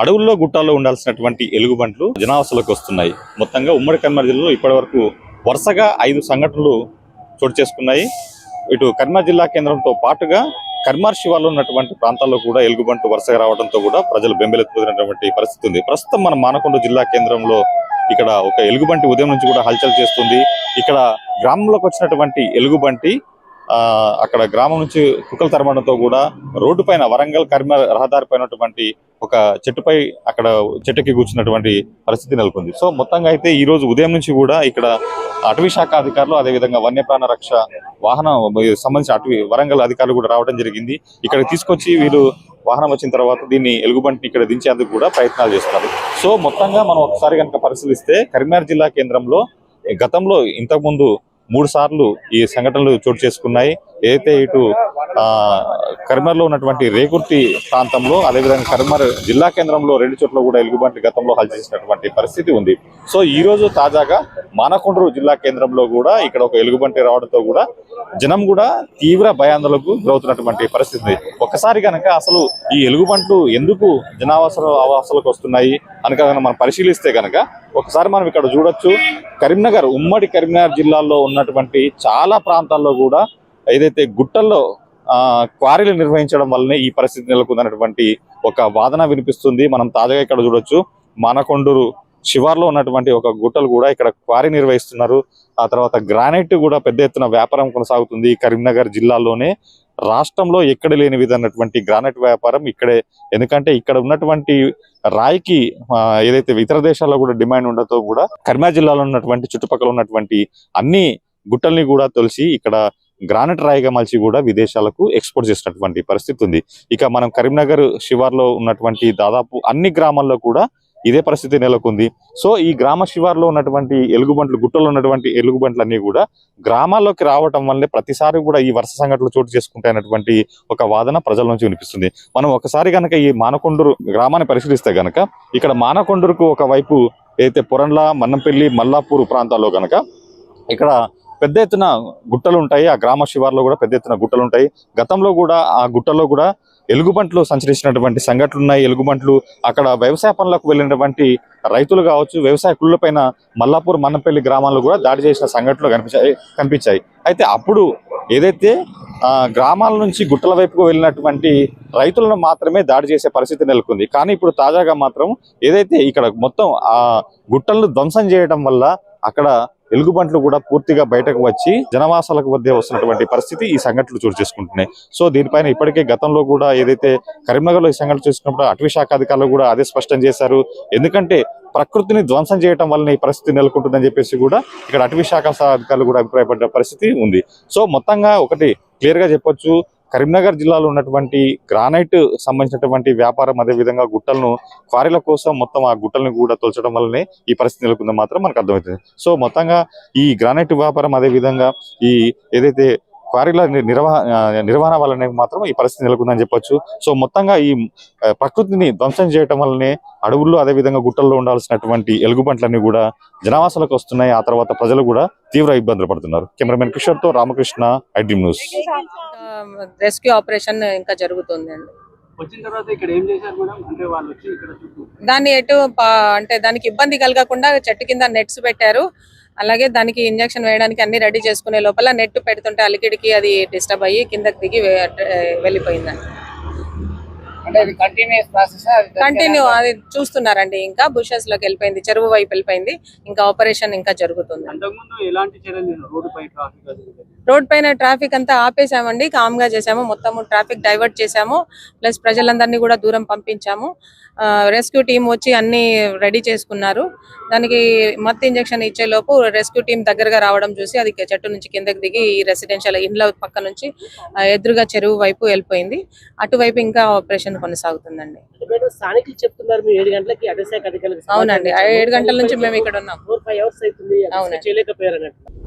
అడవుల్లో గుట్టాల్లో ఉండాల్సినటువంటి ఎలుగుబంట్లు జనావాసాలకు వస్తున్నాయి. మొత్తంగా ఉమ్మడి కరీంనగర్ జిల్లాలో ఇప్పటివరకు వరుసగా 5 సంఘటనలు చోటు చేసుకున్నాయి. ఇటు కరీంనగర్ జిల్లా కేంద్రంతో పాటుగా కరీంనగర్ శివార్లో ఉన్నటువంటి ప్రాంతాల్లో కూడా ఎలుగుబంట్లు వరుసగా రావడంతో కూడా ప్రజలు బెంబెలెత్తుతున్నటువంటి పరిస్థితి ఉంది. ప్రస్తుతం మన మానకొండ జిల్లా కేంద్రంలో ఇక్కడ ఒక ఎలుగుబంటి ఉదయం నుంచి కూడా హల్చల్ చేస్తుంది. ఇక్కడ గ్రామంలోకి వచ్చినటువంటి ఎలుగుబంటి అక్కడ గ్రామం నుంచి కుక్కలు తరమడంతో కూడా రోడ్డు పైన వరంగల్ కరీంనగర్ రహదారి పైనటువంటి ఒక చెట్టుపై అక్కడ చెట్టుకి కూర్చున్నటువంటి పరిస్థితి నెలకొంది. సో మొత్తంగా అయితే ఈ రోజు ఉదయం నుంచి కూడా ఇక్కడ అటవీ శాఖ అధికారులు, అదేవిధంగా వన్యప్రాణ రక్ష వాహనం సంబంధించిన అటవీ వరంగల్ అధికారులు కూడా రావడం జరిగింది. ఇక్కడ తీసుకొచ్చి వీళ్ళు వాహనం వచ్చిన తర్వాత దీన్ని ఎలుగుబంటిని ఇక్కడ దించేందుకు కూడా ప్రయత్నాలు చేస్తున్నారు. సో మొత్తంగా మనం ఒకసారి కనుక పరిశీలిస్తే కరీంనగర్ జిల్లా కేంద్రంలో గతంలో ఇంతకుముందు 3 సార్లు ఈ సంఘటనలు చోటు చేసుకున్నాయి. ఏదైతే ఇటు కరీంనగర్లో ఉన్నటువంటి రేకుర్తి ప్రాంతంలో, అదేవిధంగా కరీంనగర్ జిల్లా కేంద్రంలో 2 చోట్ల కూడా ఎలుగుబంటి గతంలో హల్చల్ చేసినటువంటి పరిస్థితి ఉంది. సో ఈ రోజు తాజాగా మానకొండ జిల్లా కేంద్రంలో కూడా ఇక్కడ ఒక ఎలుగుబంటి రావడంతో కూడా జనం కూడా తీవ్ర భయాందోళనకు గురవుతున్నటువంటి పరిస్థితి ఉంది. ఒక్కసారి కనుక అసలు ఈ ఎలుగుబంట్లు ఎందుకు ఆవాసాలకు వస్తున్నాయి అని మనం పరిశీలిస్తే కనుక ఒకసారి మనం ఇక్కడ చూడొచ్చు. కరీంనగర్ ఉమ్మడి కరీంనగర్ జిల్లాలో ఉన్నటువంటి చాలా ప్రాంతాల్లో కూడా ఏదైతే గుట్టల్లో క్వారీలు నిర్వహించడం వల్లనే ఈ పరిస్థితి నెలకొందన్నటువంటి ఒక వాదన వినిపిస్తుంది. మనం తాజాగా ఇక్కడ చూడొచ్చు మానకొండూరు శివార్లో ఉన్నటువంటి ఒక గుట్టలు కూడా ఇక్కడ క్వారీ నిర్వహిస్తున్నారు. ఆ తర్వాత గ్రానైట్ కూడా పెద్ద ఎత్తున వ్యాపారం కొనసాగుతుంది. కరీంనగర్ జిల్లాలోనే రాష్ట్రంలో ఎక్కడ లేని విధమైనటువంటి గ్రానైట్ వ్యాపారం ఇక్కడే. ఎందుకంటే ఇక్కడ ఉన్నటువంటి రాయికి ఏదైతే ఇతర దేశాల్లో కూడా డిమాండ్ ఉండతో కూడా కరీంనగర్ జిల్లాలో ఉన్నటువంటి చుట్టుపక్కల ఉన్నటువంటి అన్ని గుట్టల్ని కూడా తొలిసి ఇక్కడ గ్రానైట్ రాయిగా మలిచి కూడా విదేశాలకు ఎక్స్పోర్ట్ చేసినటువంటి పరిస్థితి ఉంది. ఇక మనం కరీంనగర్ శివార్లో ఉన్నటువంటి దాదాపు అన్ని గ్రామాల్లో కూడా ఇదే పరిస్థితి నెలకొంది. సో ఈ గ్రామ శివార్లో ఉన్నటువంటి ఎలుగుబంట్లు, గుట్టలో ఉన్నటువంటి ఎలుగుబంట్లన్నీ కూడా గ్రామాల్లోకి రావటం వల్లే ప్రతిసారి కూడా ఈ వరుస సంఘటనలు చోటు చేసుకుంటాయన్నటువంటి ఒక వాదన ప్రజల నుంచి వినిపిస్తుంది. మనం ఒకసారి కనుక ఈ మానకొండూరు గ్రామాన్ని పరిశీలిస్తే గనక ఇక్కడ మానకొండూరుకు ఒకవైపు అయితే పొరండ్ల, మన్నంపల్లి, మల్లాపూర్ ప్రాంతాల్లో కనుక ఇక్కడ పెద్ద ఎత్తున గుట్టలు ఉంటాయి. ఆ గ్రామ శివార్లో కూడా పెద్ద ఎత్తున గుట్టలు ఉంటాయి. గతంలో కూడా ఆ గుట్టల్లో కూడా ఎలుగుబంట్లు సంచరించినటువంటి సంఘటనలు ఉన్నాయి. ఎలుగుబంట్లు అక్కడ వ్యవసాయ పనులకు వెళ్ళినటువంటి రైతులు కావచ్చు, వ్యవసాయ కుళ్ళ పైన మల్లాపూర్, మన్నంపల్లి గ్రామాల్లో కూడా దాడి చేసిన సంఘటనలు కనిపించాయి. అయితే అప్పుడు ఏదైతే గ్రామాల నుంచి గుట్టల వైపుకు వెళ్ళినటువంటి రైతులను మాత్రమే దాడి చేసే పరిస్థితి నెలకొంది. కానీ ఇప్పుడు తాజాగా మాత్రం ఏదైతే ఇక్కడ మొత్తం ఆ గుట్టలను ధ్వంసం చేయడం వల్ల అక్కడ ఎలుగుబంట్లు కూడా పూర్తిగా బయటకు వచ్చి జనవాసాలకు మధ్య వస్తున్నటువంటి పరిస్థితి ఈ సంఘటనలు చోటు చేసుకుంటున్నాయి. సో దీనిపైన ఇప్పటికే గతంలో కూడా ఏదైతే కరీంనగర్లో ఈ సంఘటనలు చేసుకున్నప్పుడు అటవీ శాఖ అధికారులు కూడా అదే స్పష్టం చేశారు. ఎందుకంటే ప్రకృతిని ధ్వంసం చేయడం వల్ల ఈ పరిస్థితి నెలకొంటుందని చెప్పేసి కూడా ఇక్కడ అటవీ శాఖ అధికారులు కూడా అభిప్రాయపడ్డ పరిస్థితి ఉంది. సో మొత్తంగా ఒకటి క్లియర్ గా చెప్పొచ్చు, కరీంనగర్ జిల్లాలో ఉన్నటువంటి గ్రానైట్ సంబంధించినటువంటి వ్యాపారం, అదేవిధంగా గుట్టలను క్వారీల కోసం మొత్తం ఆ గుట్టలను కూడా తొలచడం వల్లనే ఈ పరిస్థితి నెలకొందో మాత్రం మనకు అర్థమవుతుంది. సో మొత్తంగా ఈ గ్రానైట్ వ్యాపారం, అదేవిధంగా ఈ ఏదైతే క్వారీల నిర్వహణ వల్లనే మాత్రం ఈ పరిస్థితి నెలకొందని చెప్పొచ్చు. సో మొత్తంగా ఈ ప్రకృతిని ధ్వంసం చేయడం వల్లనే అడవుల్లో, అదేవిధంగా గుట్టల్లో ఉండాల్సినటువంటి ఎలుగుబంట్లన్నీ కూడా జనావాసాలకు వస్తున్నాయి. ఆ తర్వాత ప్రజలు కూడా తీవ్ర ఇబ్బందులు పడుతున్నారు. కెమెరామెన్ కిషోర్ తో Ramakrishna, iDream news. Rescue operation ఇంకా జరుగుతుందండి. వచ్చిన తర్వాత ఇక్కడ ఏం చేశారు మేడం? అంటే వాళ్ళు వచ్చి ఇక్కడ దాన్ని అంటే దానికి ఇబ్బంది కలగకుండా చెట్టు కింద నెట్స్ పెట్టారు. అలాగే దానికి ఇంజక్షన్ వేయడానికి అన్ని రెడీ చేసుకునే లోపల నెట్ పెడుతుంటే అలికిడికి అది డిస్టర్బ్ అయ్యి కిందకి దిగి వెళ్ళిపోయిందండి. కంటిన్యూ అది చూస్తున్నారండి. ఇంకా బుషెస్ లోకి వెళ్ళిపోయింది, చెరువు వైపు వెళ్ళిపోయింది. ఇంకా ఆపరేషన్ ఇంకా జరుగుతుంది. రోడ్ పైన ట్రాఫిక్ అంతా ఆపేసామండి, కామ్ గా చేసాము. మొత్తం ట్రాఫిక్ డైవర్ట్ చేసాము. ప్లస్ ప్రజలందరినీ కూడా దూరం పంపించాము. రెస్క్యూ టీం వచ్చి అన్ని రెడీ చేసుకున్నారు. దానికి మత్తు ఇంజక్షన్ ఇచ్చే లోపు రెస్క్యూ టీం దగ్గరగా రావడం చూసి అది చెట్టు నుంచి కిందకి దిగి ఈ రెసిడెన్షియల్ ఇండ్ల పక్క నుంచి ఎదురుగా చెరువు వైపు వెళ్ళిపోయింది. అటువైపు ఇంకా ఆపరేషన్ కొనసాగుతుందండి. అవునండి, 7 గంటల నుంచి మేము ఇక్కడ ఉన్నాం. అవునండి.